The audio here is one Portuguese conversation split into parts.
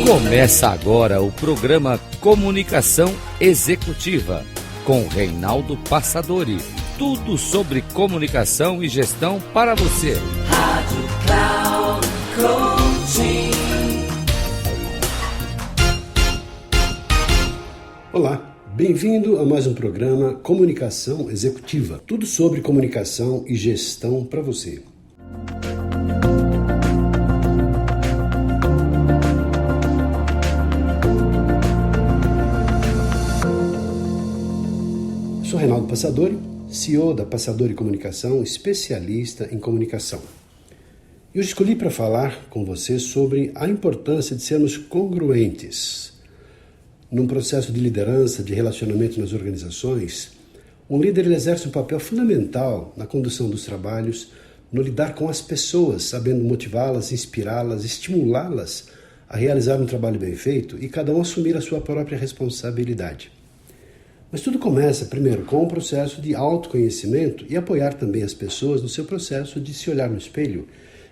Começa agora o programa Comunicação Executiva, com Reinaldo Passadori. Tudo sobre comunicação e gestão para você. Rádio Cloud Coaching. Olá, bem-vindo a mais um programa Comunicação Executiva. Tudo sobre comunicação e gestão para você. Sou Reinaldo Passadori, CEO da Passadori Comunicação, especialista em comunicação. Eu escolhi para falar com você sobre a importância de sermos congruentes. Num processo de liderança, de relacionamento nas organizações, um líder exerce um papel fundamental na condução dos trabalhos, no lidar com as pessoas, sabendo motivá-las, inspirá-las, estimulá-las a realizar um trabalho bem feito e cada um assumir a sua própria responsabilidade. Mas tudo começa, primeiro, com um processo de autoconhecimento e apoiar também as pessoas no seu processo de se olhar no espelho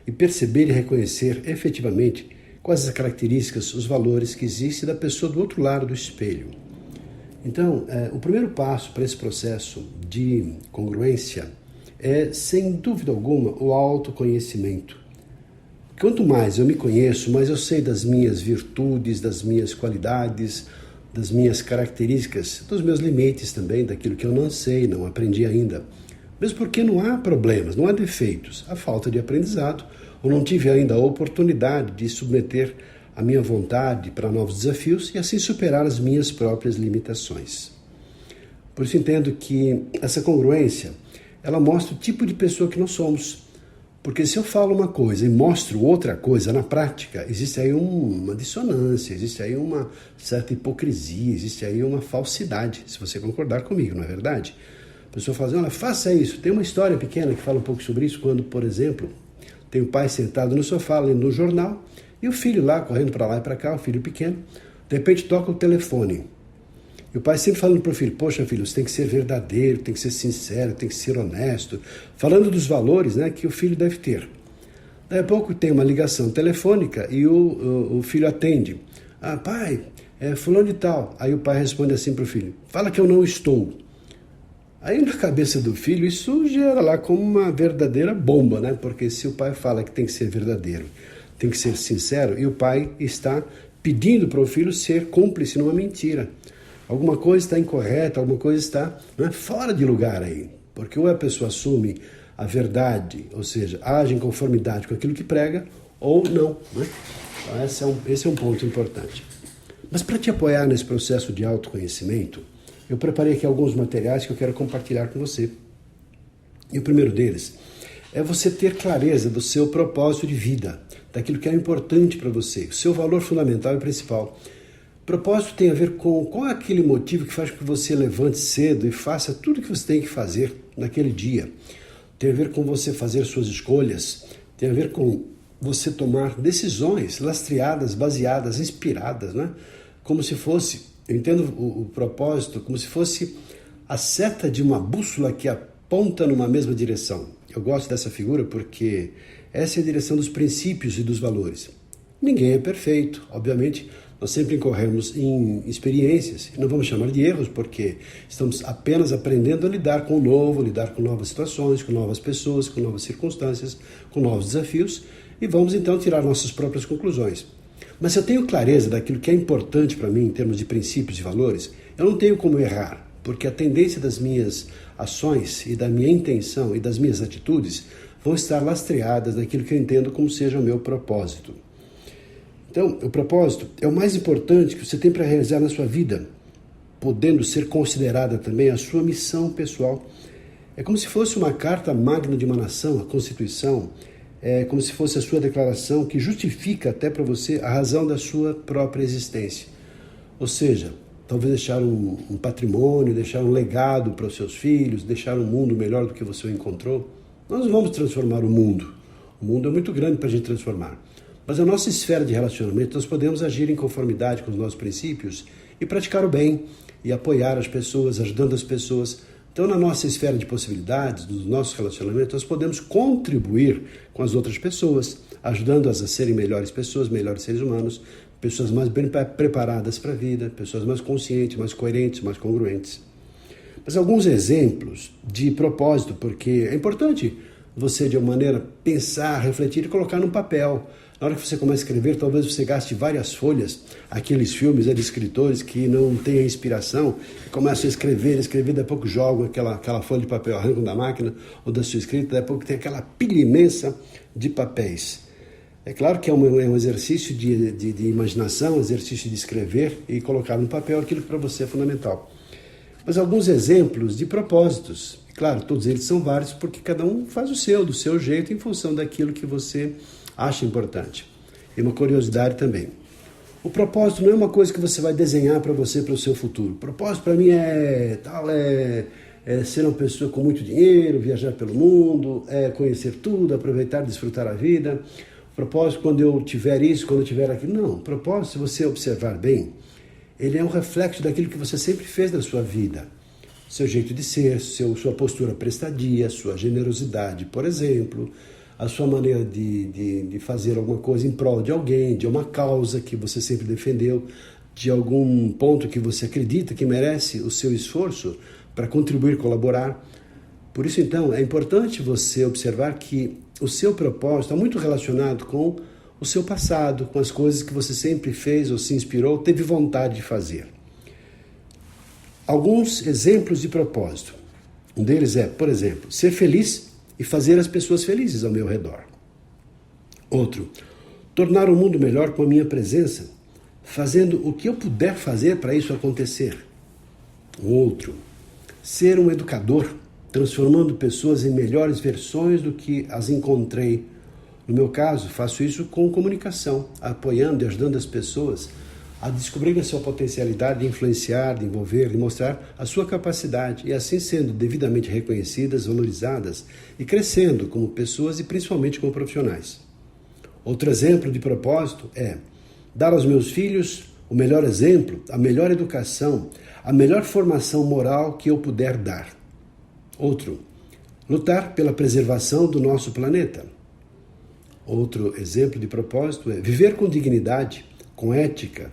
e perceber e reconhecer efetivamente quais as características, os valores que existem da pessoa do outro lado do espelho. Então, o primeiro passo para esse processo de congruência é, sem dúvida alguma, o autoconhecimento. Quanto mais eu me conheço, mais eu sei das minhas virtudes, das minhas qualidades, das minhas características, dos meus limites também, daquilo que eu não sei, não aprendi ainda. Mesmo porque não há problemas, não há defeitos, há falta de aprendizado, ou não tive ainda a oportunidade de submeter a minha vontade para novos desafios e assim superar as minhas próprias limitações. Por isso entendo que essa congruência, ela mostra o tipo de pessoa que nós somos. Porque se eu falo uma coisa e mostro outra coisa na prática, existe aí uma dissonância, existe aí uma certa hipocrisia, existe aí uma falsidade, se você concordar comigo, não é verdade? A pessoa fala assim, olha, faça isso. Tem uma história pequena que fala um pouco sobre isso, quando, por exemplo, tem o pai sentado no sofá lendo um jornal e o filho lá, correndo para lá e para cá, o filho pequeno, de repente toca o telefone. E o pai sempre falando para o filho, poxa filho, você tem que ser verdadeiro, tem que ser sincero, tem que ser honesto, falando dos valores, né, que o filho deve ter. Daí a pouco tem uma ligação telefônica e o filho atende. Ah, pai, é fulano de tal. Aí o pai responde assim para o filho, fala que eu não estou. Aí na cabeça do filho isso gera lá como uma verdadeira bomba, né? Porque se o pai fala que tem que ser verdadeiro, tem que ser sincero, e o pai está pedindo para o filho ser cúmplice numa mentira. Alguma coisa está incorreta, alguma coisa está fora de lugar aí. Porque ou a pessoa assume a verdade, ou seja, age em conformidade com aquilo que prega, ou não. Né? Então esse é um ponto importante. Mas para te apoiar nesse processo de autoconhecimento, eu preparei aqui alguns materiais que eu quero compartilhar com você. E o primeiro deles é você ter clareza do seu propósito de vida, daquilo que é importante para você, o seu valor fundamental e principal. Propósito tem a ver com qual é aquele motivo que faz com que você levante cedo e faça tudo o que você tem que fazer naquele dia. Tem a ver com você fazer suas escolhas, tem a ver com você tomar decisões lastreadas, baseadas, inspiradas, né? Como se fosse, eu entendo o propósito, como se fosse a seta de uma bússola que aponta numa mesma direção. Eu gosto dessa figura porque essa é a direção dos princípios e dos valores. Ninguém é perfeito, obviamente. Nós sempre incorremos em experiências, e não vamos chamar de erros, porque estamos apenas aprendendo a lidar com o novo, lidar com novas situações, com novas pessoas, com novas circunstâncias, com novos desafios, e vamos então tirar nossas próprias conclusões. Mas se eu tenho clareza daquilo que é importante para mim em termos de princípios e valores, eu não tenho como errar, porque a tendência das minhas ações e da minha intenção e das minhas atitudes vão estar lastreadas naquilo que eu entendo como seja o meu propósito. Então, o propósito é o mais importante que você tem para realizar na sua vida, podendo ser considerada também a sua missão pessoal. É como se fosse uma carta magna de uma nação, a Constituição, é como se fosse a sua declaração que justifica até para você a razão da sua própria existência. Ou seja, talvez deixar um patrimônio, deixar um legado para os seus filhos, deixar um mundo melhor do que você o encontrou. Nós não vamos transformar o mundo. O mundo é muito grande para a gente transformar. Mas a nossa esfera de relacionamento, nós podemos agir em conformidade com os nossos princípios e praticar o bem e apoiar as pessoas, ajudando as pessoas. Então, na nossa esfera de possibilidades, nos nossos relacionamentos, nós podemos contribuir com as outras pessoas, ajudando-as a serem melhores pessoas, melhores seres humanos, pessoas mais bem preparadas para a vida, pessoas mais conscientes, mais coerentes, mais congruentes. Mas alguns exemplos de propósito, porque é importante você, de uma maneira, pensar, refletir e colocar no papel. Na hora que você começa a escrever, talvez você gaste várias folhas, aqueles filmes de escritores que não têm a inspiração, começam a escrever, daqui a pouco jogam aquela folha de papel, arrancam da máquina ou da sua escrita, daqui a pouco tem aquela pilha imensa de papéis. É claro que é um exercício de imaginação, um exercício de escrever e colocar no papel aquilo que para você é fundamental. Mas alguns exemplos de propósitos, claro, todos eles são vários porque cada um faz o seu, do seu jeito, em função daquilo que você acha importante. E uma curiosidade também. O propósito não é uma coisa que você vai desenhar para você, para o seu futuro. O propósito para mim é ser uma pessoa com muito dinheiro, viajar pelo mundo, conhecer tudo, aproveitar, desfrutar a vida. O propósito, quando eu tiver isso, quando eu tiver aquilo. Não, o propósito, se você observar bem, ele é um reflexo daquilo que você sempre fez na sua vida. Seu jeito de ser, sua postura prestadia, sua generosidade, por exemplo, a sua maneira de fazer alguma coisa em prol de alguém, de uma causa que você sempre defendeu, de algum ponto que você acredita que merece o seu esforço para contribuir, colaborar. Por isso, então, é importante você observar que o seu propósito está muito relacionado com o seu passado, com as coisas que você sempre fez ou se inspirou, teve vontade de fazer. Alguns exemplos de propósito. Um deles é, por exemplo, ser feliz e fazer as pessoas felizes ao meu redor. Outro, tornar o mundo melhor com a minha presença, fazendo o que eu puder fazer para isso acontecer. Outro, ser um educador, transformando pessoas em melhores versões do que as encontrei. No meu caso, faço isso com comunicação, apoiando e ajudando as pessoas a descobrir a sua potencialidade de influenciar, de envolver, de mostrar a sua capacidade e assim sendo devidamente reconhecidas, valorizadas e crescendo como pessoas e principalmente como profissionais. Outro exemplo de propósito é dar aos meus filhos o melhor exemplo, a melhor educação, a melhor formação moral que eu puder dar. Outro, lutar pela preservação do nosso planeta. Outro exemplo de propósito é viver com dignidade, com ética,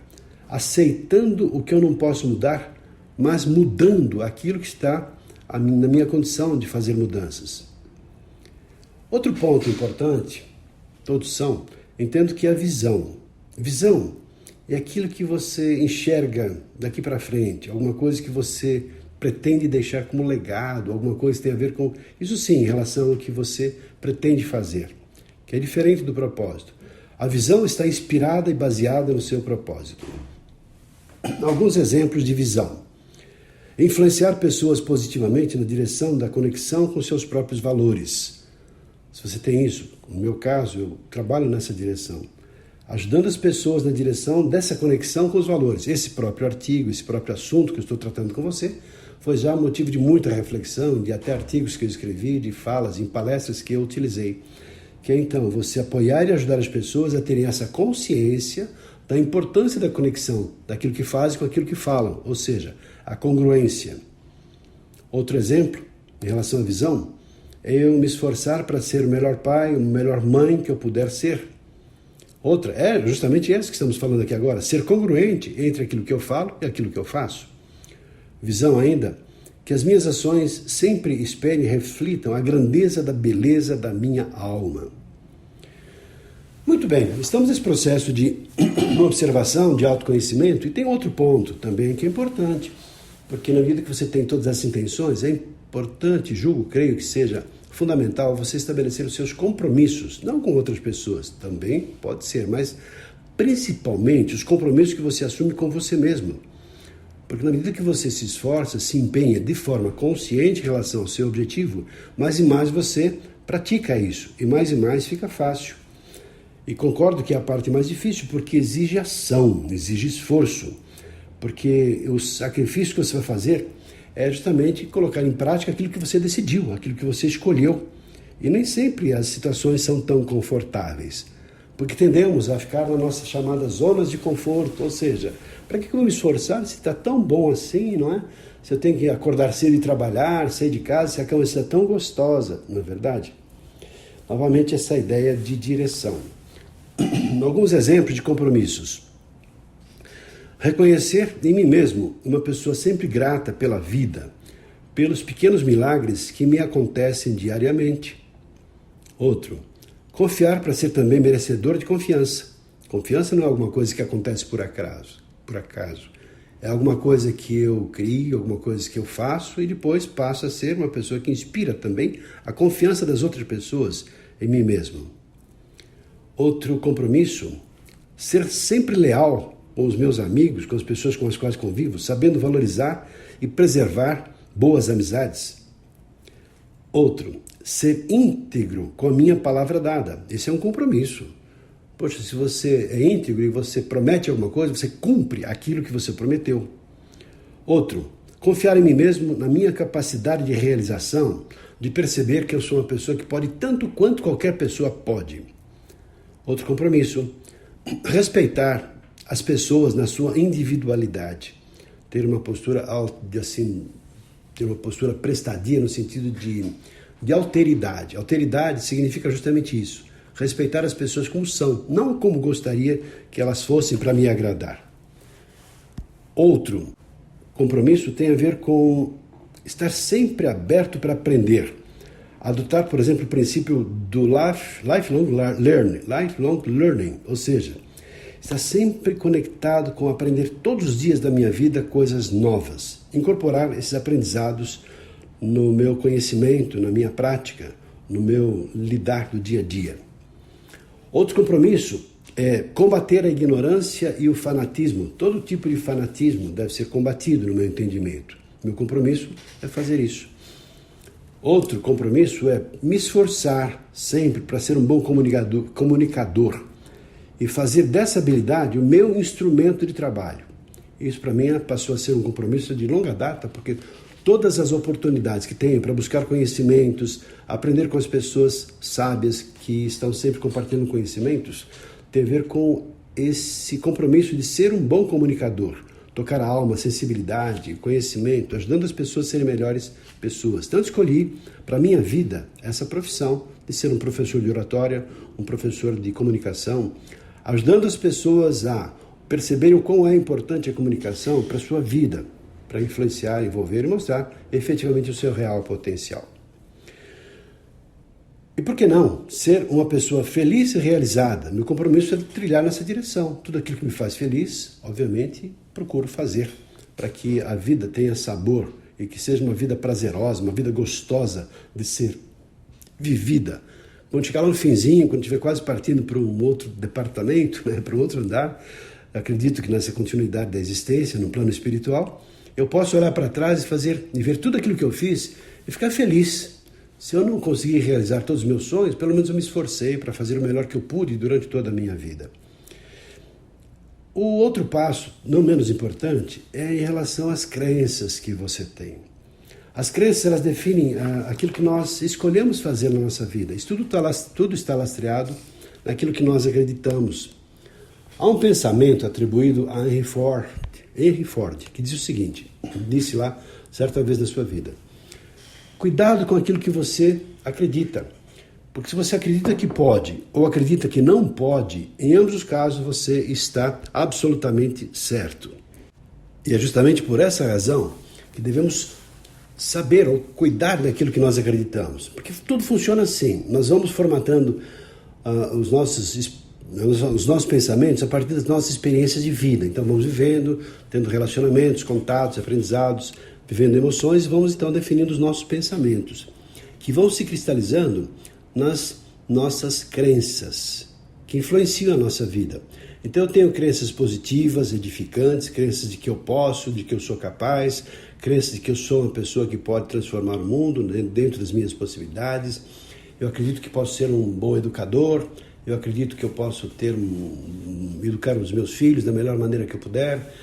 aceitando o que eu não posso mudar, mas mudando aquilo que está na minha condição de fazer mudanças. Outro ponto importante, todos são, entendo que é a visão. Visão é aquilo que você enxerga daqui para frente, alguma coisa que você pretende deixar como legado, alguma coisa que tem a ver com, isso sim, em relação ao que você pretende fazer, que é diferente do propósito. A visão está inspirada e baseada no seu propósito. Alguns exemplos de visão. Influenciar pessoas positivamente na direção da conexão com seus próprios valores. Se você tem isso, no meu caso, eu trabalho nessa direção, ajudando as pessoas na direção dessa conexão com os valores. Esse próprio artigo, esse próprio assunto que eu estou tratando com você, foi já motivo de muita reflexão, de até artigos que eu escrevi, de falas, em palestras que eu utilizei. Que é então você apoiar e ajudar as pessoas a terem essa consciência da importância da conexão, daquilo que fazem com aquilo que falam, ou seja, a congruência. Outro exemplo, em relação à visão, é eu me esforçar para ser o melhor pai, a melhor mãe que eu puder ser. Outra, é justamente essa que estamos falando aqui agora, ser congruente entre aquilo que eu falo e aquilo que eu faço. Visão ainda, que as minhas ações sempre esperem e reflitam a grandeza da beleza da minha alma. Muito bem, estamos nesse processo de observação, de autoconhecimento, e tem outro ponto também que é importante, porque na medida que você tem todas essas intenções, é importante, creio que seja fundamental você estabelecer os seus compromissos, não com outras pessoas, também pode ser, mas principalmente os compromissos que você assume com você mesmo. Porque na medida que você se esforça, se empenha de forma consciente em relação ao seu objetivo, mais e mais você pratica isso, e mais fica fácil. E concordo que é a parte mais difícil, porque exige ação, exige esforço, porque o sacrifício que você vai fazer é justamente colocar em prática aquilo que você decidiu, aquilo que você escolheu. E nem sempre as situações são tão confortáveis, porque tendemos a ficar nas nossas chamadas zonas de conforto, ou seja, para que eu vou me esforçar se está tão bom assim, não é? Se eu tenho que acordar cedo e trabalhar, sair de casa, se a cama está tão gostosa, não é verdade? Novamente essa ideia de direção. Alguns exemplos de compromissos. Reconhecer em mim mesmo uma pessoa sempre grata pela vida, pelos pequenos milagres que me acontecem diariamente. Outro, confiar para ser também merecedor de confiança. Confiança não é alguma coisa que acontece por acaso. É alguma coisa que eu crio, alguma coisa que eu faço e depois passo a ser uma pessoa que inspira também a confiança das outras pessoas em mim mesmo. Outro compromisso, ser sempre leal com os meus amigos, com as pessoas com as quais convivo, sabendo valorizar e preservar boas amizades. Outro, ser íntegro com a minha palavra dada. Esse é um compromisso. Poxa, se você é íntegro e você promete alguma coisa, você cumpre aquilo que você prometeu. Outro, confiar em mim mesmo, na minha capacidade de realização, de perceber que eu sou uma pessoa que pode tanto quanto qualquer pessoa pode. Outro compromisso, respeitar as pessoas na sua individualidade. Ter uma postura prestadia no sentido de alteridade. Alteridade significa justamente isso. Respeitar as pessoas como são, não como gostaria que elas fossem para me agradar. Outro compromisso tem a ver com estar sempre aberto para aprender. Adotar, por exemplo, o princípio do lifelong learning, ou seja, estar sempre conectado com aprender todos os dias da minha vida coisas novas. Incorporar esses aprendizados no meu conhecimento, na minha prática, no meu lidar do dia a dia. Outro compromisso é combater a ignorância e o fanatismo. Todo tipo de fanatismo deve ser combatido no meu entendimento. Meu compromisso é fazer isso. Outro compromisso é me esforçar sempre para ser um bom comunicador e fazer dessa habilidade o meu instrumento de trabalho. Isso para mim passou a ser um compromisso de longa data, porque todas as oportunidades que tenho para buscar conhecimentos, aprender com as pessoas sábias que estão sempre compartilhando conhecimentos, tem a ver com esse compromisso de ser um bom comunicador, tocar a alma, sensibilidade, conhecimento, ajudando as pessoas a serem melhores pessoas. Então escolhi para a minha vida essa profissão de ser um professor de oratória, um professor de comunicação, ajudando as pessoas a perceberem o quão é importante a comunicação para a sua vida, para influenciar, envolver e mostrar efetivamente o seu real potencial. E por que não ser uma pessoa feliz e realizada? Meu compromisso é trilhar nessa direção. Tudo aquilo que me faz feliz, obviamente, procuro fazer para que a vida tenha sabor e que seja uma vida prazerosa, uma vida gostosa de ser vivida. Quando chegar lá no finzinho, quando estiver quase partindo para um outro departamento, para um outro andar, acredito que nessa continuidade da existência, no plano espiritual, eu posso olhar para trás e ver tudo aquilo que eu fiz e ficar feliz. Se eu não conseguir realizar todos os meus sonhos, pelo menos eu me esforcei para fazer o melhor que eu pude durante toda a minha vida. O outro passo, não menos importante, é em relação às crenças que você tem. As crenças, elas definem aquilo que nós escolhemos fazer na nossa vida. Isso tudo está lastreado naquilo que nós acreditamos. Há um pensamento atribuído a Henry Ford, que diz o seguinte, disse lá certa vez na sua vida: cuidado com aquilo que você acredita, porque se você acredita que pode ou acredita que não pode, em ambos os casos você está absolutamente certo. E é justamente por essa razão que devemos saber ou cuidar daquilo que nós acreditamos, porque tudo funciona assim. Nós vamos formatando os nossos pensamentos a partir das nossas experiências de vida. Então vamos vivendo, tendo relacionamentos, contatos, aprendizados, vivendo emoções, e vamos então definindo os nossos pensamentos, que vão se cristalizando nas nossas crenças, que influenciam a nossa vida. Então eu tenho crenças positivas, edificantes, crenças de que eu posso, de que eu sou capaz, crenças de que eu sou uma pessoa que pode transformar o mundo dentro das minhas possibilidades. Eu acredito que posso ser um bom educador, eu acredito que eu posso educar os meus filhos da melhor maneira que eu puder.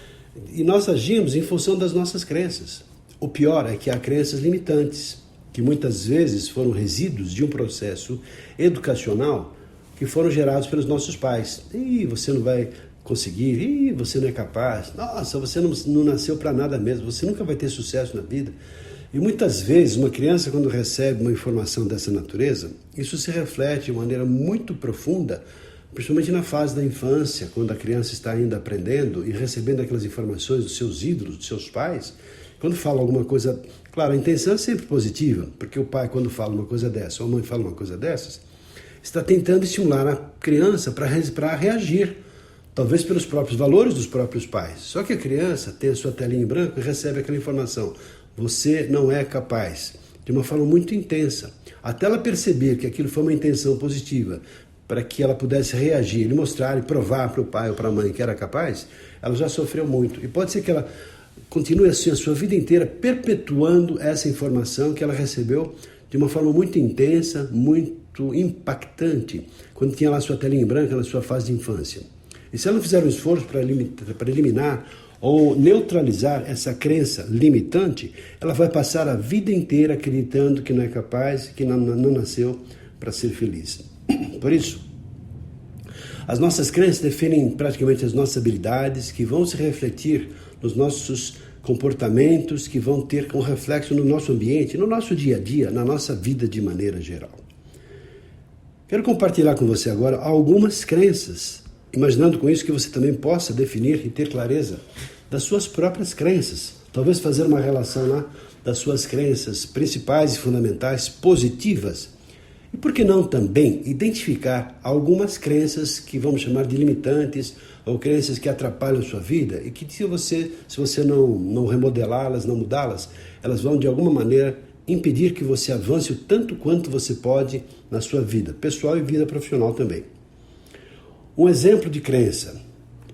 E nós agimos em função das nossas crenças. O pior é que há crenças limitantes, que muitas vezes foram resíduos de um processo educacional que foram gerados pelos nossos pais. Você não vai conseguir, você não é capaz, nossa, você não nasceu para nada mesmo, você nunca vai ter sucesso na vida. E muitas vezes uma criança, quando recebe uma informação dessa natureza, isso se reflete de maneira muito profunda principalmente na fase da infância, quando a criança está ainda aprendendo e recebendo aquelas informações dos seus ídolos, dos seus pais. Quando fala alguma coisa, claro, a intenção é sempre positiva, porque o pai, quando fala uma coisa dessa, ou a mãe fala uma coisa dessas, está tentando estimular a criança para reagir, talvez pelos próprios valores dos próprios pais. Só que a criança tem a sua telinha em branco e recebe aquela informação: você não é capaz, de uma forma muito intensa. Até ela perceber que aquilo foi uma intenção positiva, para que ela pudesse reagir, e mostrar e provar para o pai ou para a mãe que era capaz, ela já sofreu muito. E pode ser que ela continue assim a sua vida inteira, perpetuando essa informação que ela recebeu de uma forma muito intensa, muito impactante, quando tinha lá sua telinha em branca na sua fase de infância. E se ela não fizer um esforço para eliminar ou neutralizar essa crença limitante, ela vai passar a vida inteira acreditando que não é capaz, que não nasceu para ser feliz. Por isso, as nossas crenças definem praticamente as nossas habilidades, que vão se refletir nos nossos comportamentos, que vão ter um reflexo no nosso ambiente, no nosso dia a dia, na nossa vida de maneira geral. Quero compartilhar com você agora algumas crenças, imaginando com isso que você também possa definir e ter clareza das suas próprias crenças. Talvez fazer uma relação lá das suas crenças principais e fundamentais, positivas. E por que não também identificar algumas crenças que vamos chamar de limitantes ou crenças que atrapalham a sua vida e que se você não remodelá-las, não mudá-las, elas vão de alguma maneira impedir que você avance o tanto quanto você pode na sua vida pessoal e vida profissional também. Um exemplo de crença: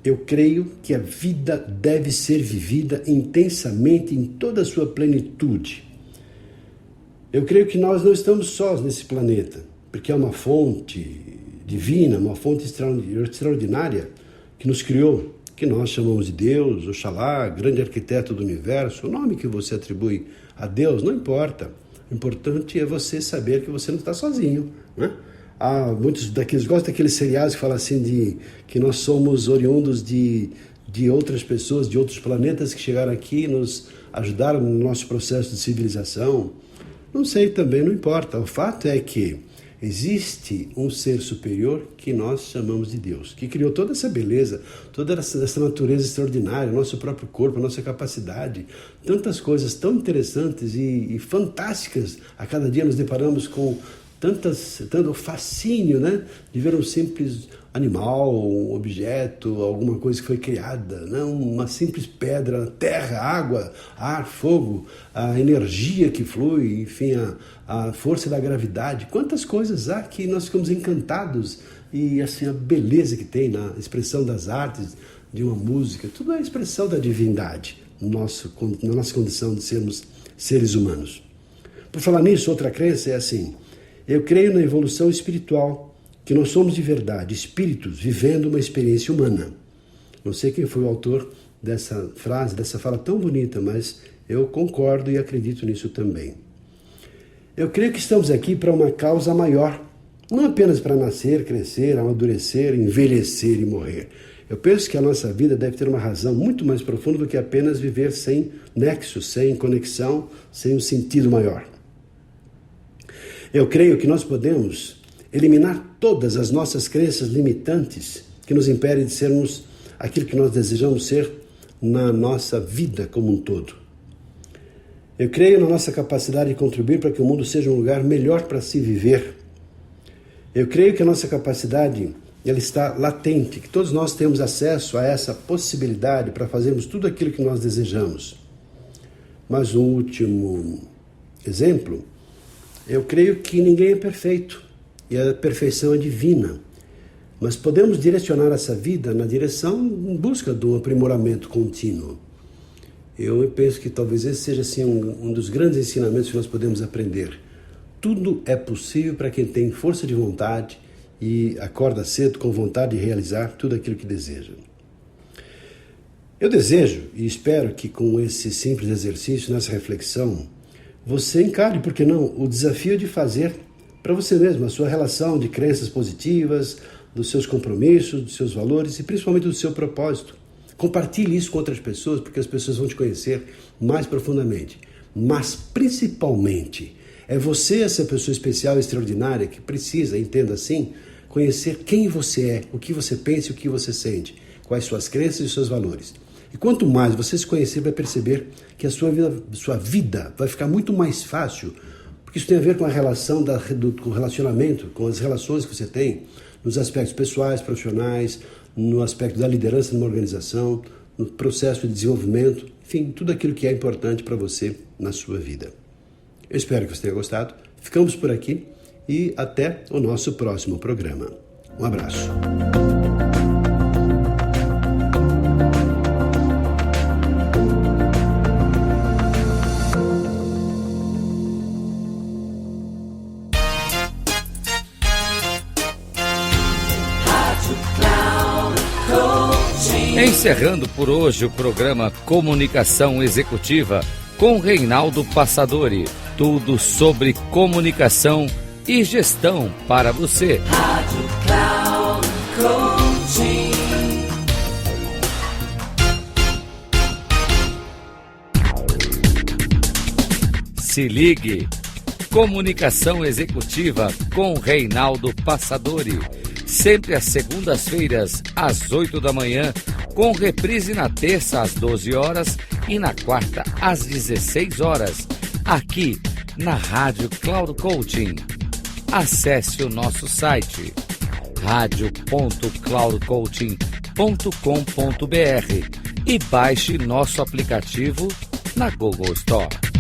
eu creio que a vida deve ser vivida intensamente em toda a sua plenitude. Eu creio que nós não estamos sós nesse planeta, porque é uma fonte divina, uma fonte extraordinária que nos criou, que nós chamamos de Deus, Oxalá, grande arquiteto do universo. O nome que você atribui a Deus não importa. O importante é você saber que você não está sozinho, né? Muitos daqueles gostam daqueles seriados que falam assim de que nós somos oriundos de outras pessoas, de outros planetas que chegaram aqui e nos ajudaram no nosso processo de civilização. Não sei também, não importa. O fato é que existe um ser superior que nós chamamos de Deus, que criou toda essa beleza, toda essa natureza extraordinária, o nosso próprio corpo, a nossa capacidade, tantas coisas tão interessantes e fantásticas. A cada dia nos deparamos com tanto fascínio, né, de ver um simples animal, um objeto, alguma coisa que foi criada, né, uma simples pedra, terra, água, ar, fogo, a energia que flui, enfim, a força da gravidade. Quantas coisas há que nós ficamos encantados, e assim a beleza que tem na expressão das artes, de uma música, tudo é a expressão da divindade na nossa condição de sermos seres humanos. Por falar nisso, outra crença é assim: eu creio na evolução espiritual, que nós somos de verdade espíritos vivendo uma experiência humana. Não sei quem foi o autor dessa frase, dessa fala tão bonita, mas eu concordo e acredito nisso também. Eu creio que estamos aqui para uma causa maior, não apenas para nascer, crescer, amadurecer, envelhecer e morrer. Eu penso que a nossa vida deve ter uma razão muito mais profunda do que apenas viver sem nexo, sem conexão, sem um sentido maior. Eu creio que nós podemos eliminar todas as nossas crenças limitantes que nos impedem de sermos aquilo que nós desejamos ser na nossa vida como um todo. Eu creio na nossa capacidade de contribuir para que o mundo seja um lugar melhor para se viver. Eu creio que a nossa capacidade ela está latente, que todos nós temos acesso a essa possibilidade para fazermos tudo aquilo que nós desejamos. Mas um último exemplo: eu creio que ninguém é perfeito e a perfeição é divina, mas podemos direcionar essa vida na direção em busca de um aprimoramento contínuo. Eu penso que talvez esse seja assim, um dos grandes ensinamentos que nós podemos aprender. Tudo é possível para quem tem força de vontade e acorda cedo com vontade de realizar tudo aquilo que deseja. Eu desejo e espero que com esse simples exercício, nessa reflexão, você encare, por que não, o desafio de fazer para você mesmo a sua relação de crenças positivas, dos seus compromissos, dos seus valores e principalmente do seu propósito. Compartilhe isso com outras pessoas, porque as pessoas vão te conhecer mais profundamente. Mas principalmente, é você essa pessoa especial e extraordinária que precisa, entenda assim, conhecer quem você é, o que você pensa e o que você sente, quais suas crenças e seus valores. E quanto mais você se conhecer, vai perceber que a sua vida vai ficar muito mais fácil, porque isso tem a ver com a relação com o relacionamento, com as relações que você tem, nos aspectos pessoais, profissionais, no aspecto da liderança numa organização, no processo de desenvolvimento, enfim, tudo aquilo que é importante para você na sua vida. Eu espero que você tenha gostado. Ficamos por aqui e até o nosso próximo programa. Um abraço. Encerrando por hoje o programa Comunicação Executiva com Reinaldo Passadori. Tudo sobre comunicação e gestão para você. Rádio Cloud Coaching. Se ligue. Comunicação Executiva com Reinaldo Passadori. Sempre às segundas-feiras, às 8 da manhã, com reprise na terça às 12 horas e na quarta às 16 horas, aqui na Rádio Cloud Coaching. Acesse o nosso site radio.cloudcoaching.com.br e baixe nosso aplicativo na Google Store.